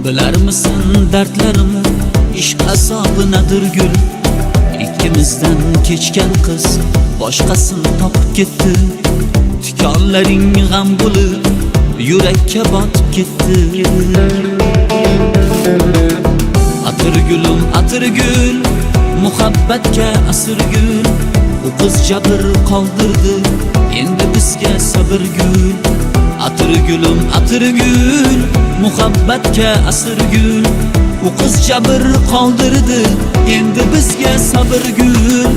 Bilar misin dardlarim, ishq azobi nadir gul. Ikkimizdan kechgan qiz boshqasini topib ketdi. Tikonlaring g'am bo'lib yurakka botib ketdi. Atir gul, muhabbatga asir gul. U qiz jabr qoldirdi, endi bizga sabr gul. Atir gul, muhabbatga asir gul. U qiz jabr qoldirdi, endi bizga sabr gul.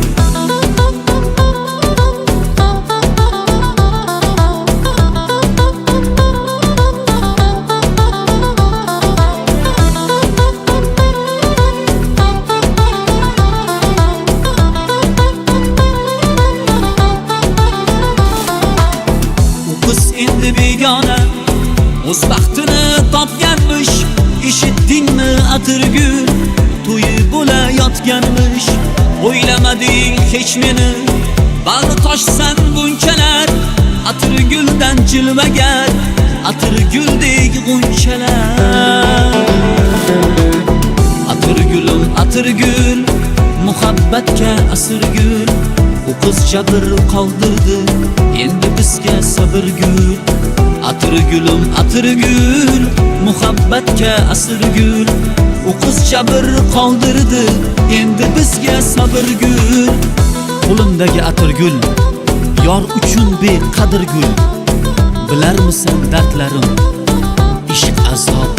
Endi begona o'z baxtini topganmish. Eshitdingmi atir gul, to'yi bo'layotganmish. O'ylamading hech meni, bag'ri toshsan bunchalar. Atir guldan jilmagan, atir guldek g'unchalar. Atir gul, muhabbatga asir gul. U qiz jabr qoldirdi, endi bizga sabr gul. Atir gul, muhabbatga asir gul. U qiz jabr qoldirdi, endi bizga sabr gul. Qo'limdagi atir gul, yor uchun beqadr gul. Bilar misan dardlarim, ishq azob